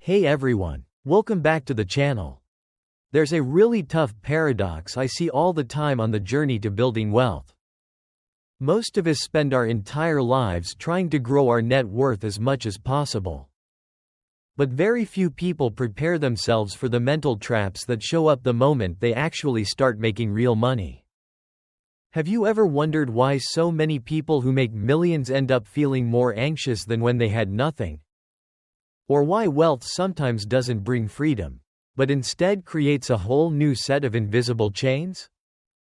Hey everyone, welcome back to the channel. There's a really tough paradox I see all the time on the journey to building wealth. Most of us spend our entire lives trying to grow our net worth as much as possible. But very few people prepare themselves for the mental traps that show up the moment they actually start making real money. Have you ever wondered why so many people who make millions end up feeling more anxious than when they had nothing? Or why wealth sometimes doesn't bring freedom, but instead creates a whole new set of invisible chains?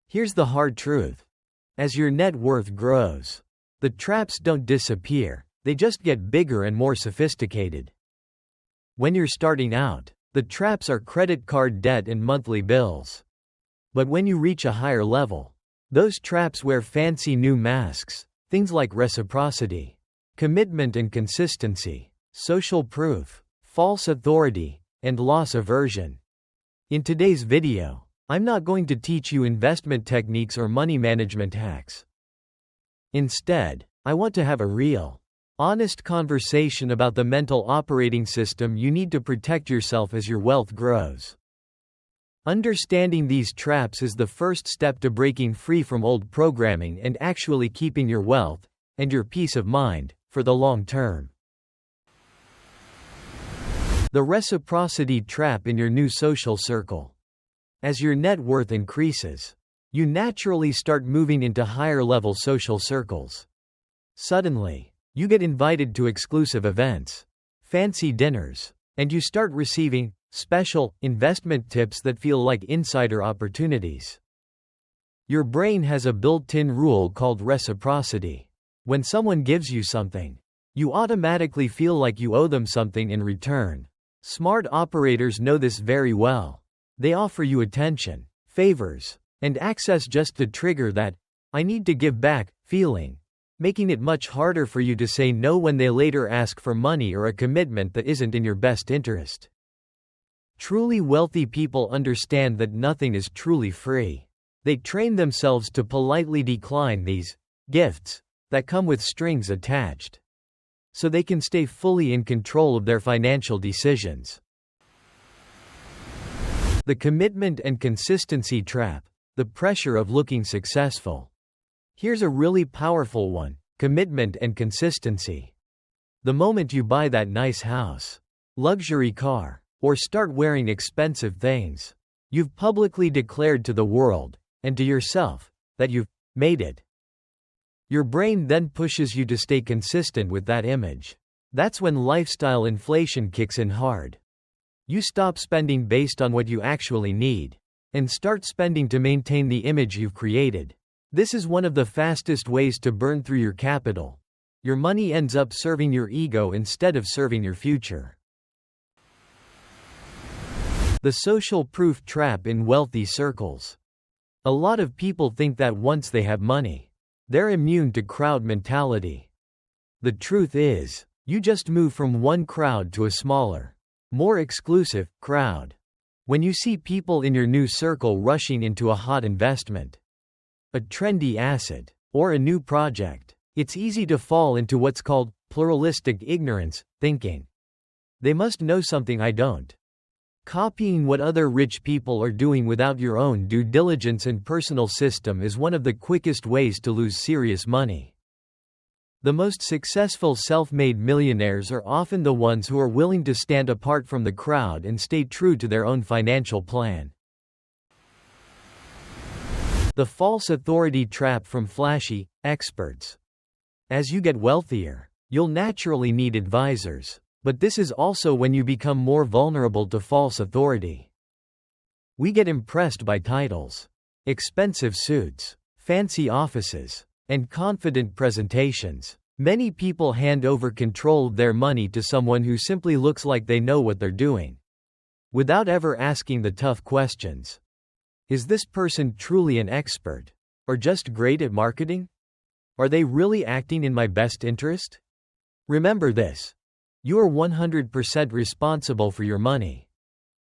Here's the hard truth. As your net worth grows, the traps don't disappear, they just get bigger and more sophisticated. When you're starting out, the traps are credit card debt and monthly bills. But when you reach a higher level, those traps wear fancy new masks, things like reciprocity, commitment and consistency, social proof, false authority, and loss aversion. In today's video, I'm not going to teach you investment techniques or money management hacks. Instead, I want to have a real, honest conversation about the mental operating system you need to protect yourself as your wealth grows. Understanding these traps is the first step to breaking free from old programming and actually keeping your wealth, and your peace of mind, for the long term. The reciprocity trap in your new social circle. As your net worth increases, you naturally start moving into higher-level social circles. Suddenly, you get invited to exclusive events, fancy dinners, and you start receiving special investment tips that feel like insider opportunities. Your brain has a built-in rule called reciprocity. When someone gives you something, you automatically feel like you owe them something in return. Smart operators know this very well. They offer you attention, favors, and access just to trigger that "I need to give back" feeling, making it much harder for you to say no when they later ask for money or a commitment that isn't in your best interest. Truly wealthy people understand that nothing is truly free. They train themselves to politely decline these gifts that come with strings attached, so they can stay fully in control of their financial decisions. The commitment and consistency trap, the pressure of looking successful. Here's a really powerful one: commitment and consistency. The moment you buy that nice house, luxury car, or start wearing expensive things, you've publicly declared to the world, and to yourself, that you've made it. Your brain then pushes you to stay consistent with that image. That's when lifestyle inflation kicks in hard. You stop spending based on what you actually need, and start spending to maintain the image you've created. This is one of the fastest ways to burn through your capital. Your money ends up serving your ego instead of serving your future. The social proof trap in wealthy circles. A lot of people think that once they have money, they're immune to crowd mentality. The truth is, you just move from one crowd to a smaller, more exclusive crowd. When you see people in your new circle rushing into a hot investment, a trendy asset, or a new project, it's easy to fall into what's called pluralistic ignorance, thinking, "They must know something I don't." Copying what other rich people are doing without your own due diligence and personal system is one of the quickest ways to lose serious money. The most successful self-made millionaires are often the ones who are willing to stand apart from the crowd and stay true to their own financial plan. The false authority trap from flashy experts. As you get wealthier, you'll naturally need advisors. But this is also when you become more vulnerable to false authority. We get impressed by titles, expensive suits, fancy offices, and confident presentations. Many people hand over control of their money to someone who simply looks like they know what they're doing, without ever asking the tough questions. Is this person truly an expert? Or just great at marketing? Are they really acting in my best interest? Remember this. You are 100% responsible for your money.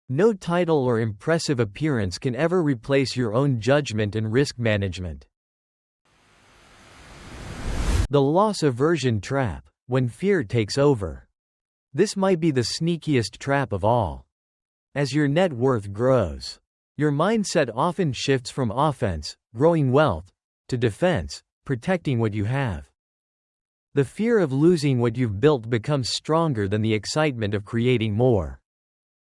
No title or impressive appearance can ever replace your own judgment and risk management. The loss aversion trap, when fear takes over. This might be the sneakiest trap of all. As your net worth grows, your mindset often shifts from offense, growing wealth, to defense, protecting what you have. The fear of losing what you've built becomes stronger than the excitement of creating more.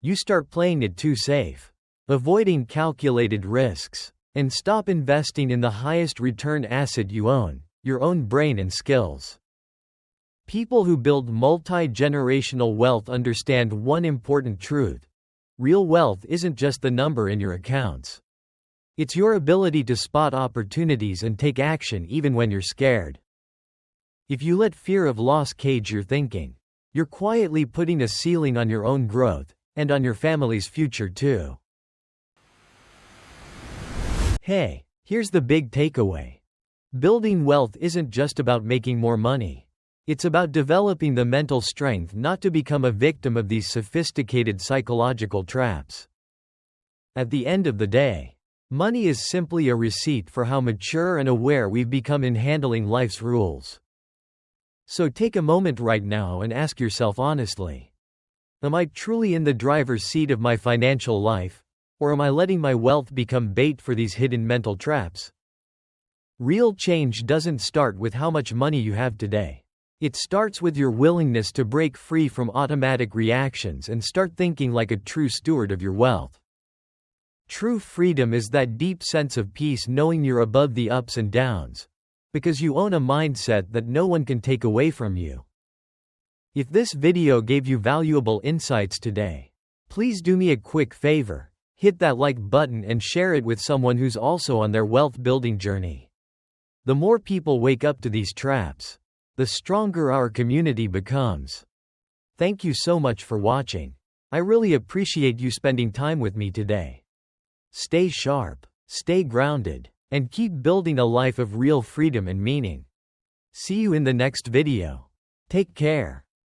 You start playing it too safe, avoiding calculated risks, and stop investing in the highest return asset you own, your own brain and skills. People who build multi-generational wealth understand one important truth. Real wealth isn't just the number in your accounts. It's your ability to spot opportunities and take action even when you're scared. If you let fear of loss cage your thinking, you're quietly putting a ceiling on your own growth, and on your family's future too. Hey, here's the big takeaway. Building wealth isn't just about making more money. It's about developing the mental strength not to become a victim of these sophisticated psychological traps. At the end of the day, money is simply a receipt for how mature and aware we've become in handling life's rules. So take a moment right now and ask yourself honestly, am I truly in the driver's seat of my financial life, or am I letting my wealth become bait for these hidden mental traps? Real change doesn't start with how much money you have today. It starts with your willingness to break free from automatic reactions and start thinking like a true steward of your wealth. True freedom is that deep sense of peace knowing you're above the ups and downs, because you own a mindset that no one can take away from you. If this video gave you valuable insights today, please do me a quick favor, hit that like button and share it with someone who's also on their wealth building journey. The more people wake up to these traps, the stronger our community becomes. Thank you so much for watching. I really appreciate you spending time with me today. Stay sharp, stay grounded, and keep building a life of real freedom and meaning. See you in the next video. Take care.